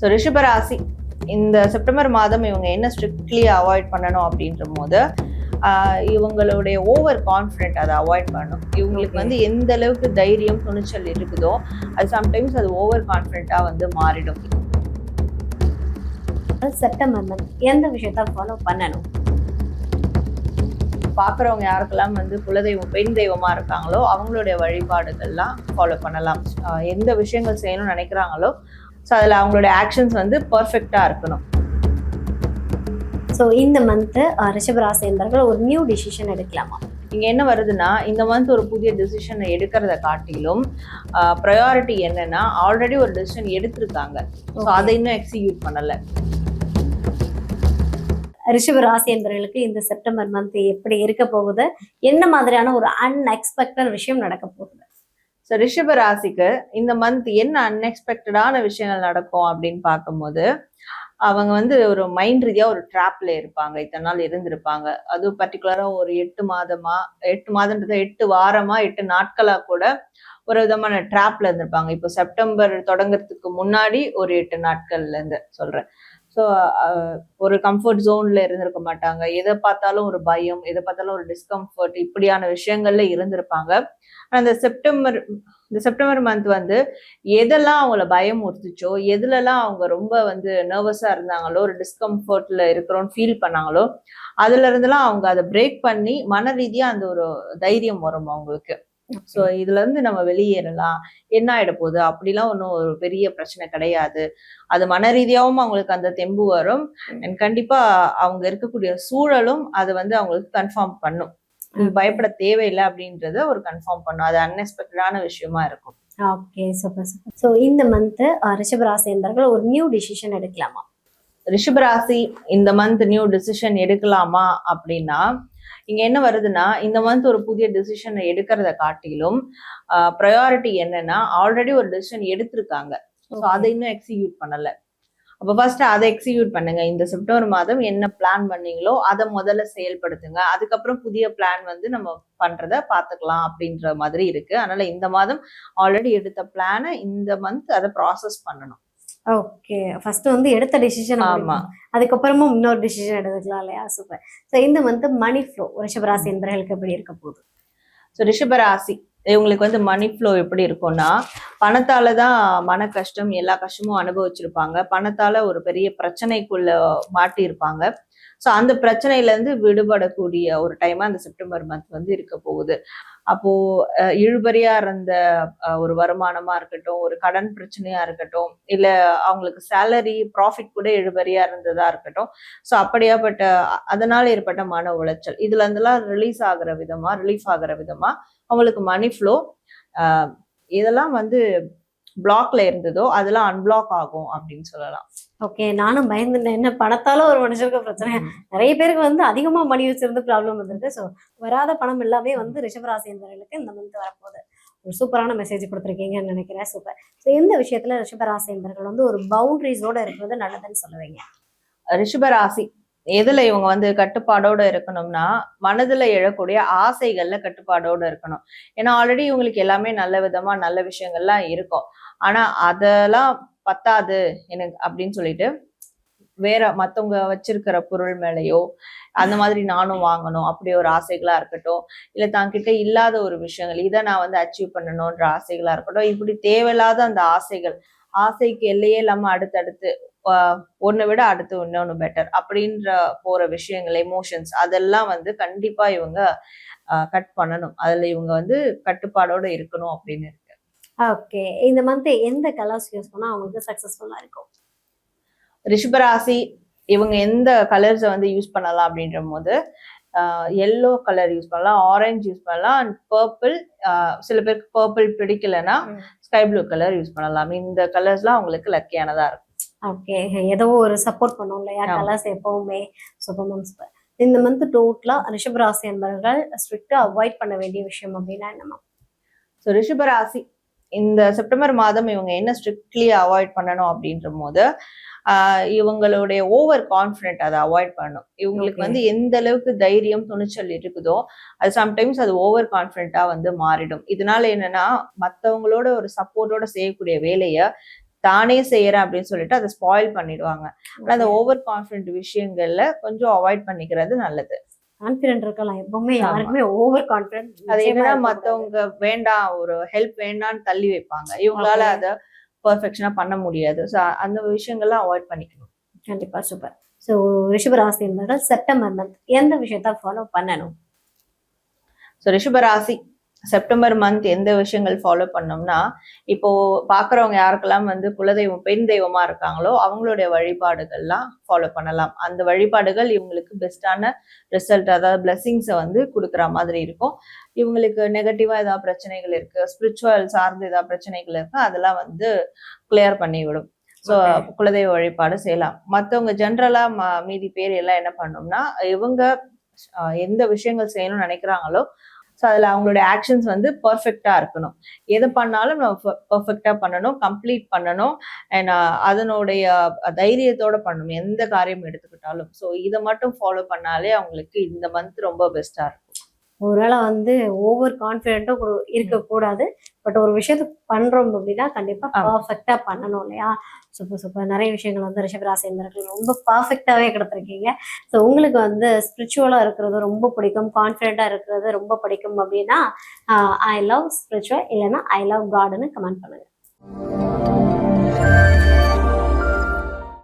So ரிஷபராசி இந்த September மாதம் இவங்க என்ன ஸ்ட்ரிக்ட்லி அவாய்ட் பண்ணணும் அப்படின்ற போது இவங்களுடைய ஓவர் கான்ஃபிடென்ட் அதை அவாய்ட் பண்ணணும். இவங்களுக்கு வந்து எந்த அளவுக்கு தைரியம் துணிச்சல் இருக்குதோ அது சம்டைம்ஸ் அது ஓவர் கான்ஃபிடென்ட்டாக வந்து மாறிடும். செப்டம்பர் மந்த் எந்த விஷயத்த ஃபாலோ பண்ணணும்? பார்க்குறவங்க யாருக்கெல்லாம் வந்து குலதெய்வம் பெண் தெய்வமா இருக்காங்களோ அவங்களுடைய வழிபாடுகள்லாம் ஃபாலோ பண்ணலாம். எந்த விஷயங்கள் செய்யணும்னு நினைக்கிறாங்களோ ஸோ அதில் அவங்களுடைய ஆக்ஷன்ஸ் வந்து பர்ஃபெக்டாக இருக்கணும். ஸோ இந்த மந்த்து ரிஷபராசி என்பவர்கள் ஒரு நியூ டிசிஷன் எடுக்கலாமா? இங்கே என்ன வருதுன்னா, இந்த மந்த் ஒரு புதிய டிசிஷனை எடுக்கிறத காட்டிலும் ப்ரையாரிட்டி என்னன்னா, ஆல்ரெடி ஒரு டிசிஷன் எடுத்திருக்காங்க, ஸோ அதை இன்னும் எக்ஸிக்யூட் பண்ணலை. ரிஷபராசி என்பவர்களுக்கு இந்த செப்டம்பர் மந்த் எப்படி இருக்க போகுது? என்ன மாதிரியான ஒரு அன்எக்ஸ்பெக்டட் விஷயம் நடக்க போகுது? ஸோ ரிஷபராசிக்கு இந்த மந்த் என்ன அன்எக்ஸ்பெக்டடான விஷயங்கள் நடக்கும் அப்படின்னு பார்க்கும்போது, அவங்க வந்து ஒரு மைண்ட் ரீதியா ஒரு ட்ராப்ல இருப்பாங்க. இத்தனை நாள் இருந்திருப்பாங்க. அதுவும் பர்டிகுலரா ஒரு 8 மாதம்ன்றது 8 வாரமா 8 நாட்களா கூட ஒரு விதமான ட்ராப்ல இருந்திருப்பாங்க. இப்போ செப்டம்பர் தொடங்குறதுக்கு முன்னாடி ஒரு 8 நாட்கள்ல இருந்து சொல்றேன். ஸோ ஒரு கம்ஃபர்ட் ஜோன்ல இருந்திருக்க மாட்டாங்க. எதை பார்த்தாலும் ஒரு பயம், எதை பார்த்தாலும் ஒரு டிஸ்கம்ஃபர்ட், இப்படியான விஷயங்கள்ல இருந்திருப்பாங்க. அந்த செப்டம்பர் மந்த் வந்து எதெல்லாம் அவங்கள பயம் உறுத்துச்சோ, எதுலலாம் அவங்க ரொம்ப வந்து நர்வஸா இருந்தாங்களோ, ஒரு டிஸ்கம்ஃபர்ட்ல இருக்கிறோன்னு ஃபீல் பண்ணாங்களோ, அதுல இருந்தெல்லாம் அவங்க அதை பிரேக் பண்ணி மன ரீதியா அந்த ஒரு தைரியம் வரும் அவங்களுக்கு. ஸோ இதுல இருந்து நம்ம வெளியேறலாம், என்ன ஆயிட போகுது அப்படிலாம் ஒன்றும் ஒரு பெரிய பிரச்சனை கிடையாது. அது மன ரீதியாகவும் அவங்களுக்கு அந்த தெம்பு வரும். அண்ட் கண்டிப்பா அவங்க இருக்கக்கூடிய சூழலும் அது வந்து அவங்களுக்கு கன்ஃபார்ம் பண்ணும். பயப்பட தேவையில்லை அப்படின்றத ஒரு கன்ஃபார்ம் பண்ணும். அது அன்எக்ஸ்பெக்டடான விஷயமா இருக்கும். Okay, super super. ஸோ இந்த மந்த் ரிஷபராசி என்பவர்கள் ஒரு நியூ டிசிஷன் எடுக்கலாமா? ரிஷபராசி இந்த மந்த் நியூ டிசிஷன் எடுக்கலாமா அப்படின்னா, இங்க என்ன வருதுன்னா, இந்த மந்த் ஒரு புதிய டிசிஷன் எடுக்கிறத காட்டிலும் ப்ரையாரிட்டி என்னன்னா, ஆல்ரெடி ஒரு டிசிஷன் எடுத்திருக்காங்க, ஸோ அதை இன்னும் எக்ஸிக்யூட் பண்ணல. அப்போ ஃபர்ஸ்ட் அதை எக்ஸிக்யூட் பண்ணுங்க. இந்த செப்டம்பர் மாதம் என்ன பிளான் பண்ணீங்களோ அதை முதல்ல செயல்படுத்துங்க. அதுக்கப்புறம் புதிய பிளான் வந்து நம்ம பண்றத பாத்துக்கலாம் அப்படின்ற மாதிரி இருக்கு. அதனால இந்த மாதம் ஆல்ரெடி எடுத்த பிளானை இந்த மந்த் அதை ப்ராசஸ் பண்ணணும். ஓகே, ஃபர்ஸ்ட் வந்து எடுத்த டிசிஷன், ஆமா, அதுக்கப்புறமும் இன்னொரு டிசிஷன் எடுத்துக்கலாம் இல்லையா? சூப்பர். ஸோ இந்த மந்த் மணி ஃப்ளோ ரிஷபராசி என்பவர்களுக்கு எப்படி இருக்க போகுது? ஸோ ரிஷபராசி இவங்களுக்கு வந்து மணி ஃப்ளோ எப்படி இருக்கும்னா, பணத்தால தான் மன கஷ்டம், எல்லா கஷ்டமும் அனுபவிச்சிருப்பாங்க. பணத்தால ஒரு பெரிய பிரச்சனைக்குள்ள மாட்டியிருப்பாங்க. ஸோ அந்த பிரச்சனையில இருந்து விடுபடக்கூடிய ஒரு டைமா அந்த செப்டம்பர் மந்த் வந்து இருக்க போகுது. அப்போ இழுபறியா இருந்த ஒரு வருமானமா இருக்கட்டும், ஒரு கடன் பிரச்சனையா இருக்கட்டும், இல்ல அவங்களுக்கு சேலரி ப்ராஃபிட் கூட இழுபறியா இருந்ததா இருக்கட்டும், ஸோ அப்படியாப்பட்ட அதனால ஏற்பட்ட மன உளைச்சல் இதுல இருந்தெல்லாம் ரிலீஃப் ஆகுற விதமா அவங்களுக்கு மணி ஃப்ளோ இதெல்லாம் வந்து பிளாக்ல இருந்ததோ அதெல்லாம் அன்பிளாக் ஆகும் அப்படின்னு சொல்லலாம். ஓகே, நானும் பயந்துட்டேன். என்ன பணத்தால ஒரு மனுஷருக்கு பிரச்சனை? நிறைய பேருக்கு வந்து அதிகமா மணி வச்சிருந்து ப்ராப்ளம் வந்திருக்கு. ஸோ வராத பணம் எல்லாமே வந்து ரிஷபராசி என்பவர்களுக்கு இந்த மந்த் வரப்போகுது. ஒரு சூப்பரான மெசேஜ் கொடுத்துருக்கீங்கன்னு நினைக்கிறேன். சூப்பர். ஸோ எந்த விஷயத்துல ரிஷபராசி என்பவர்கள் வந்து ஒரு பவுண்டரிஸோட இருக்கிறது நல்லதுன்னு சொல்லுவீங்க? ரிஷபராசி எதுல இவங்க வந்து கட்டுப்பாடோட இருக்கணும்னா, மனதுல எழக்கூடிய ஆசைகள்ல கட்டுப்பாடோட இருக்கணும். ஏன்னா ஆல்ரெடி இவங்களுக்கு எல்லாமே நல்ல விதமா நல்ல விஷயங்கள்லாம் இருக்கும். ஆனா அதெல்லாம் பத்தாது எனக்கு அப்படின்னு சொல்லிட்டு வேற மத்தவங்க வச்சிருக்கிற பொருள் மேலேயோ அந்த மாதிரி நானும் வாங்கணும் அப்படி ஒரு ஆசைகளா இருக்கட்டும், இல்ல தாங்கிட்ட இல்லாத ஒரு விஷயங்கள் இதை நான் வந்து அச்சீவ் பண்ணணும்ன்ற ஆசைகளா இருக்கட்டும், இப்படி தேவையில்லாத அந்த ஆசைக்கு எல்லையே இல்லாம அடுத்தடுத்து ஒன்னை விட அடுத்து இன்னொன்னு பெட்டர் அப்படின்ற போற விஷயங்கள், எமோஷன்ஸ் அதெல்லாம் வந்து கண்டிப்பா இவங்க கட் பண்ணணும். அதுல இவங்க வந்து கட்டுப்பாடோட இருக்கணும் அப்படின்னு இருக்கு. ஓகே, இந்த மந்த் எந்த கலர்ஸ் யூஸ் பண்ணா அவங்களுக்கு சக்சஸ்ஃபுல்லா இருக்கும்? ரிஷபராசி இவங்க எந்த கலர்ஸை வந்து யூஸ் பண்ணலாம் அப்படின்ற போது, எல்லோ கலர் யூஸ் பண்ணலாம், ஆரஞ்சு யூஸ் பண்ணலாம், அண்ட் பர்பிள். சில பேருக்கு பர்பிள் பிடிக்கலன்னா ஸ்கை ப்ளூ கலர் யூஸ் பண்ணலாம். இந்த கலர்ஸ்லாம் அவங்களுக்கு லக்கியானதா இருக்கும். ஓகே, ஏதோ ஒரு சப்போர்ட் பண்ணும் இல்லையா கலர்ஸ் எப்பவுமே. சூப்பர். இந்த மந்த் டோட்டலா ரிஷபராசி என்பவர்கள் ஸ்ட்ரிக்டா அவாய்ட் பண்ண வேண்டிய விஷயம் அப்படின்னா என்னமா? ஸோ ரிஷபராசி இந்த செப்டம்பர் மாதம் இவங்க என்ன ஸ்ட்ரிக்ட்லி அவாய்ட் பண்ணணும் அப்படின்ற போது, இவங்களுடைய ஓவர் கான்ஃபிடென்ட் அதை அவாய்ட் பண்ணணும். இவங்களுக்கு வந்து எந்த அளவுக்கு தைரியம் துணிச்சல் இருக்குதோ அது சம்டைம்ஸ் அது ஓவர் கான்ஃபிடென்ட்டா வந்து மாறிடும். இதனால என்னன்னா, மற்றவங்களோட ஒரு சப்போர்ட்டோட செய்யக்கூடிய வேலையை தானே செய்யறேன் அப்படின்னு சொல்லிட்டு அதை ஸ்பாயில் பண்ணிடுவாங்க. ஆனா அந்த ஓவர் கான்ஃபிடென்ட் விஷயங்கள்ல கொஞ்சம் அவாய்ட் பண்ணிக்கிறது நல்லது. கான்பிடென்ட் இருக்கலாம் எப்பவுமே, ஆமா. யாருக்குமே ஓவர் கான்பிடென்ட் அது என்னன்னா மத்தவங்க வேண்டாம் ஒரு ஹெல்ப் வேண்டாம்னு தள்ளி வைப்பாங்க, இவங்களால அதை பெர்ஃபெக்ஷனா பண்ண முடியாது. ஸோ அந்த விஷயங்கள்லாம் அவாய்ட் பண்ணிக்கணும். கண்டிப்பா, சூப்பர். ஸோ ரிஷபராசி என்பவர்கள் செப்டம்பர் மந்த் எந்த விஷயத்த ஃபாலோ பண்ணணும்? ஸோ ரிஷபராசி செப்டம்பர் மந்த் எந்த விஷயங்கள் ஃபாலோ பண்ணோம்னா, இப்போ பாக்குறவங்க யாருக்கெல்லாம் வந்து குலதெய்வம் பெண் தெய்வமா இருக்காங்களோ அவங்களுடைய வழிபாடுகள்லாம் ஃபாலோ பண்ணலாம். அந்த வழிபாடுகள் இவங்களுக்கு பெஸ்டான ரிசல்ட், அதாவது பிளெஸிங்ஸை வந்து கொடுக்குற மாதிரி இருக்கும். இவங்களுக்கு நெகட்டிவா ஏதாவது பிரச்சனைகள் இருக்கு, ஸ்பிரிச்சுவல் சார்ந்து ஏதாவது பிரச்சனைகள் இருக்கு, அதெல்லாம் வந்து கிளியர் பண்ணி விடும். ஸோ குலதெய்வ வழிபாடு செய்யலாம். மற்றவங்க ஜென்ரலா மீதி பேர் எல்லாம் என்ன பண்ணோம்னா, இவங்க எந்த விஷயங்கள் செய்யணும்னு நினைக்கிறாங்களோ ஸோ அதில் அவங்களுடைய ஆக்ஷன்ஸ் வந்து பர்ஃபெக்டாக இருக்கணும். எது பண்ணாலும் நம்ம பர்ஃபெக்டாக பண்ணணும், கம்ப்ளீட் பண்ணணும், அண்ட் அதனுடைய தைரியத்தோட பண்ணணும் எந்த காரியம் எடுத்துக்கிட்டாலும். ஸோ இதை மட்டும் ஃபாலோ பண்ணாலே அவங்களுக்கு இந்த மந்த் ரொம்ப பெஸ்ட்டாக இருக்கும். ஒருவேளை வந்து ஓவர் கான்ஃபிடென்ட்டும் இருக்கக்கூடாது. பட் ஒரு விஷயத்த பண்றோம் அப்படின்னா கண்டிப்பா பர்ஃபெக்டா பண்ணணும் இல்லையா? Super super. நிறைய விஷயங்கள் வந்து ரிஷபராசி என்பவர்கள் ரொம்ப பர்ஃபெக்டாவே கொடுத்துருக்கீங்க. ஸோ உங்களுக்கு வந்து ஸ்பிரிச்சுவலா இருக்கிறது ரொம்ப பிடிக்கும், கான்ஃபிடென்ட்டா இருக்கிறது ரொம்ப பிடிக்கும் அப்படின்னா ஐ லவ் ஸ்பிரிச்சுவல் இல்லைன்னா ஐ லவ் காட்னு கமெண்ட் பண்ணுங்க.